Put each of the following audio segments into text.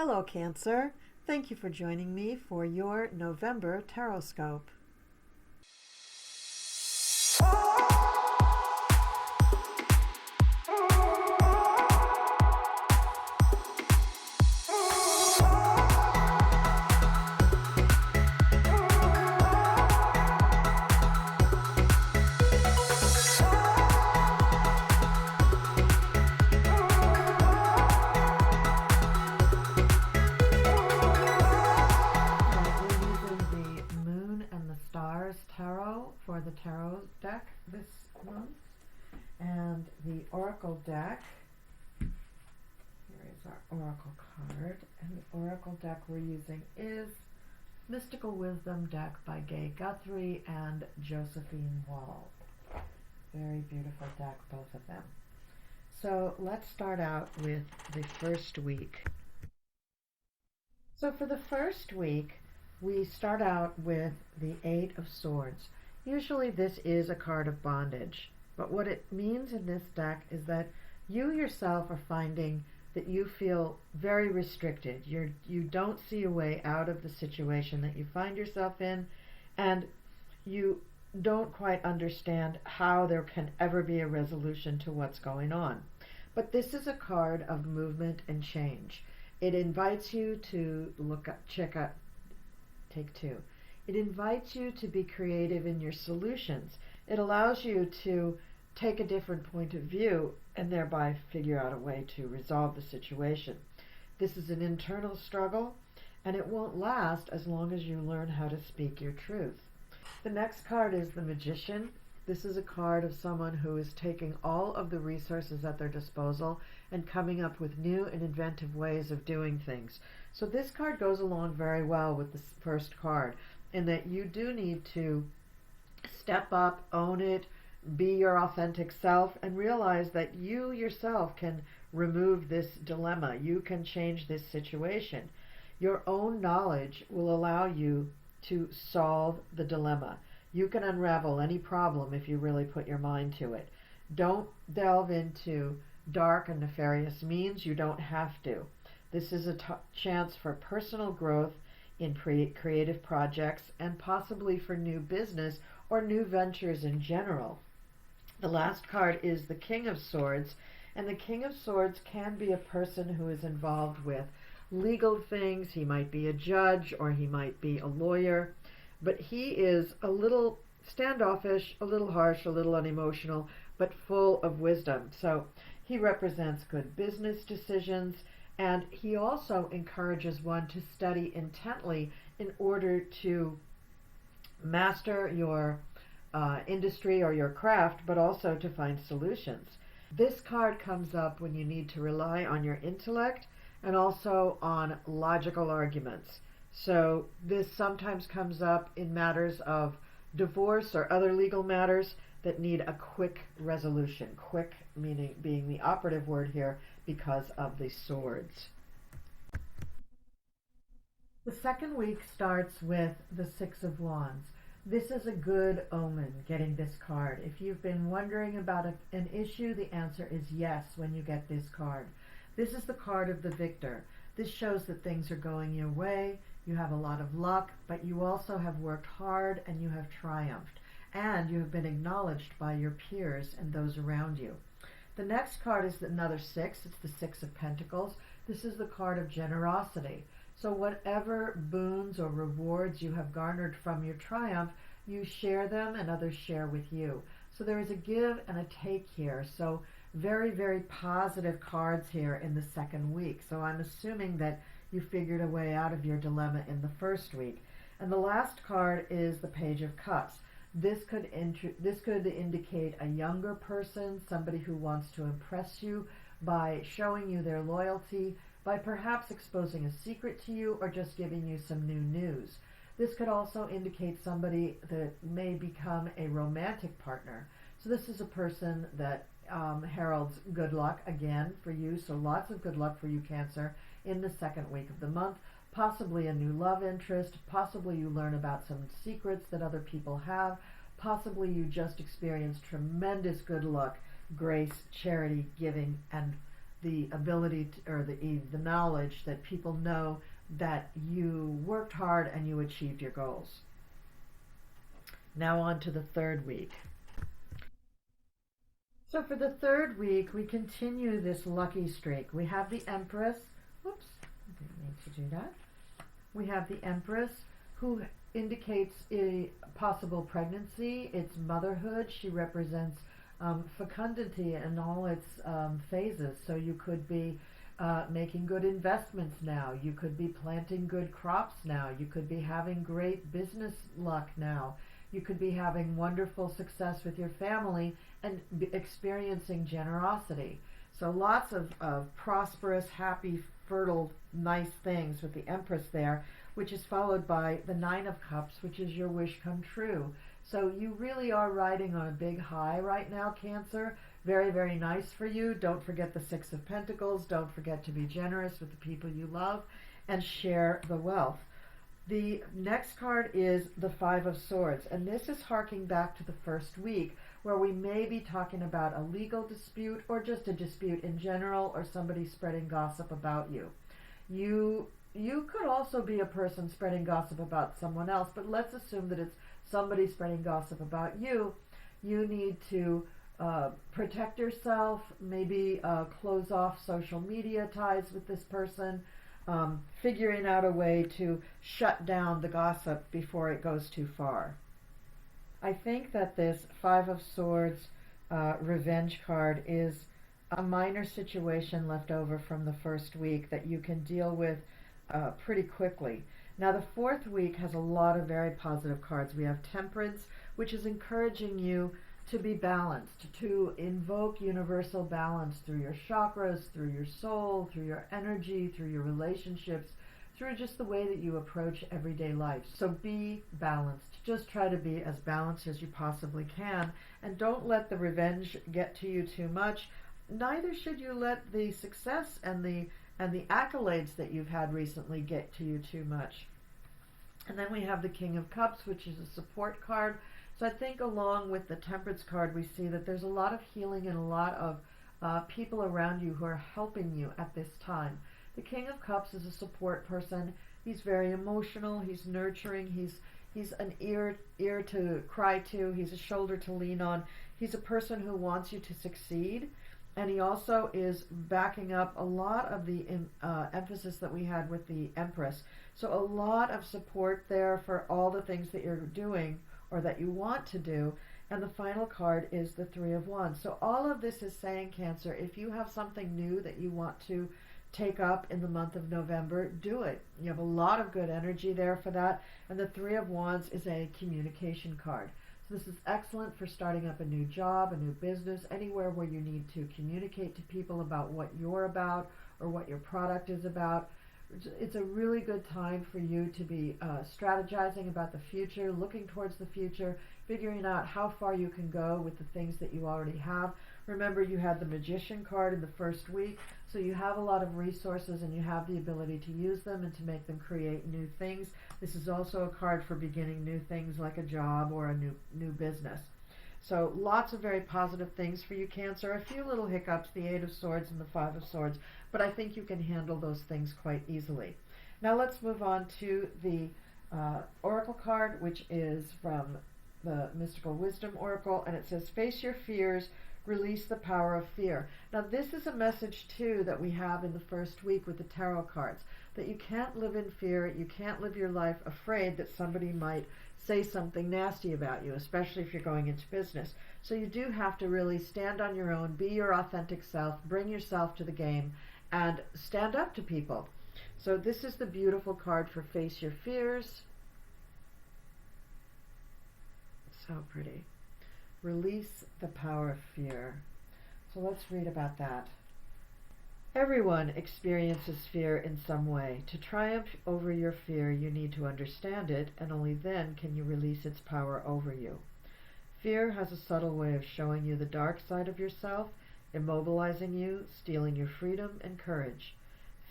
Hello, Cancer. Thank you for joining me for your November Tarotscope. Tarot for the tarot deck this month, and the oracle deck. Here is our oracle card, and the oracle deck we're using is Mystical Wisdom deck by Gay Guthrie and Josephine Wall. Very beautiful deck, both of them. So let's start out with the first week. So for the first week, we start out with the Eight of Swords. Usually this is a card of bondage, but what it means in this deck is that you yourself are finding that you feel very restricted. You don't see a way out of the situation that you find yourself in, and you don't quite understand how there can ever be a resolution to what's going on. But this is a card of movement and change. It invites you to Take two. It invites you to be creative in your solutions. It allows you to take a different point of view and thereby figure out a way to resolve the situation. This is an internal struggle, and it won't last as long as you learn how to speak your truth. The next card is the Magician. This is a card of someone who is taking all of the resources at their disposal and coming up with new and inventive ways of doing things. So this card goes along very well with the first card, in that you do need to step up, own it, be your authentic self, and realize that you yourself can remove this dilemma. You can change this situation. Your own knowledge will allow you to solve the dilemma. You can unravel any problem if you really put your mind to it. Don't delve into dark and nefarious means. You don't have to. This is a chance for personal growth in creative projects and possibly for new business or new ventures in general. The last card is the King of Swords, and the King of Swords can be a person who is involved with legal things. He might be a judge or he might be a lawyer, but he is a little standoffish, a little harsh, a little unemotional, but full of wisdom. So he represents good business decisions, and he also encourages one to study intently in order to master your industry or your craft, but also to find solutions. This card comes up when you need to rely on your intellect and also on logical arguments. So this sometimes comes up in matters of divorce or other legal matters that need a quick resolution. Quick meaning being the operative word here because of the swords. The second week starts with the Six of Wands. This is a good omen, getting this card. If you've been wondering about an issue, the answer is yes when you get this card. This is the card of the victor. This shows that things are going your way. You have a lot of luck, but you also have worked hard and you have triumphed. And you have been acknowledged by your peers and those around you. The next card is another six. It's the Six of Pentacles. This is the card of generosity. So whatever boons or rewards you have garnered from your triumph, you share them and others share with you. So there is a give and a take here. So very, very positive cards here in the second week. So I'm assuming that you figured a way out of your dilemma in the first week. And the last card is the Page of Cups. This could indicate a younger person, somebody who wants to impress you by showing you their loyalty, by perhaps exposing a secret to you or just giving you some new news. This could also indicate somebody that may become a romantic partner. So this is a person that heralds good luck again for you. So lots of good luck for you, Cancer, in the second week of the month. Possibly a new love interest, possibly you learn about some secrets that other people have, possibly you just experience tremendous good luck, grace, charity, giving, and the ability to, or the knowledge that people know that you worked hard and you achieved your goals. Now on to the third week. So for the third week, we continue this lucky streak. We have the Empress. Whoops, I didn't mean to do that. We have the Empress, who indicates a possible pregnancy. It's motherhood. She represents fecundity in all its phases. So you could be making good investments now. You could be planting good crops now. You could be having great business luck now. You could be having wonderful success with your family and experiencing generosity. So lots of prosperous, happy, fertile, nice things with the Empress there, which is followed by the Nine of Cups, which is your wish come true. So you really are riding on a big high right now, Cancer. Very, very nice for you. Don't forget the Six of Pentacles. Don't forget to be generous with the people you love and share the wealth. The next card is the Five of Swords, and this is harking back to the first week, where we may be talking about a legal dispute or just a dispute in general, or somebody spreading gossip about you. You could also be a person spreading gossip about someone else, but let's assume that it's somebody spreading gossip about you. You need to protect yourself, maybe close off social media ties with this person, figuring out a way to shut down the gossip before it goes too far. I think that this Five of Swords revenge card is a minor situation left over from the first week that you can deal with pretty quickly. Now the fourth week has a lot of very positive cards. We have Temperance, which is encouraging you to be balanced, to invoke universal balance through your chakras, through your soul, through your energy, through your relationships, through just the way that you approach everyday life. So be balanced. Just try to be as balanced as you possibly can, and don't let the revenge get to you too much. Neither should you let the success and the accolades that you've had recently get to you too much. And then we have the King of Cups, which is a support card. So I think along with the Temperance card, we see that there's a lot of healing and a lot of people around you who are helping you at this time. The King of Cups is a support person. He's very emotional. He's nurturing. He's an ear to cry to. He's a shoulder to lean on. He's a person who wants you to succeed. And he also is backing up a lot of the emphasis that we had with the Empress. So a lot of support there for all the things that you're doing or that you want to do. And the final card is the Three of Wands. So all of this is saying, Cancer, if you have something new that you want to take up in the month of November, do it. You have a lot of good energy there for that. And the Three of Wands is a communication card. So this is excellent for starting up a new job, a new business, anywhere where you need to communicate to people about what you're about or what your product is about. It's a really good time for you to be strategizing about the future, looking towards the future, figuring out how far you can go with the things that you already have. Remember, you had the Magician card in the first week, so you have a lot of resources and you have the ability to use them and to make them create new things. This is also a card for beginning new things like a job or a new business. So lots of very positive things for you, Cancer. A few little hiccups, the Eight of Swords and the Five of Swords, but I think you can handle those things quite easily. Now let's move on to the Oracle card, which is from the Mystical Wisdom Oracle, and it says, face your fears, release the power of fear. Now this is a message too that we have in the first week with the tarot cards, that you can't live in fear, you can't live your life afraid that somebody might say something nasty about you, especially if you're going into business. So you do have to really stand on your own, be your authentic self, bring yourself to the game, and stand up to people. So this is the beautiful card for Face Your Fears. So pretty. Release the power of fear. So let's read about that. Everyone experiences fear in some way. To triumph over your fear, you need to understand it, and only then can you release its power over you. Fear has a subtle way of showing you the dark side of yourself, immobilizing you, stealing your freedom and courage.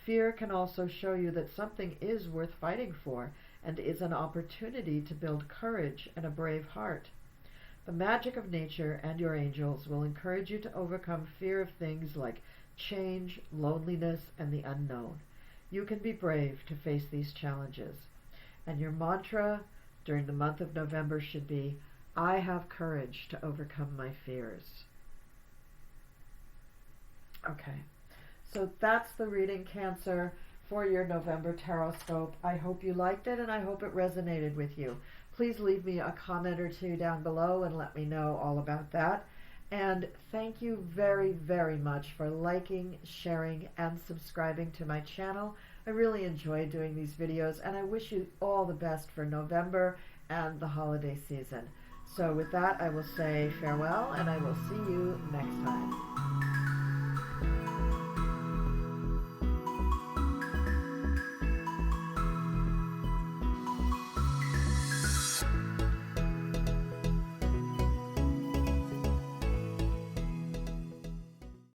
Fear can also show you that something is worth fighting for and is an opportunity to build courage and a brave heart. The magic of nature and your angels will encourage you to overcome fear of things like change, loneliness, and the unknown. You can be brave to face these challenges. And your mantra during the month of November should be, I have courage to overcome my fears. Okay, so that's the reading, Cancer, for your November Tarotscope. I hope you liked it and I hope it resonated with you. Please leave me a comment or two down below and let me know all about that. And thank you very, very much for liking, sharing, and subscribing to my channel. I really enjoy doing these videos, and I wish you all the best for November and the holiday season. So with that, I will say farewell, and I will see you next time.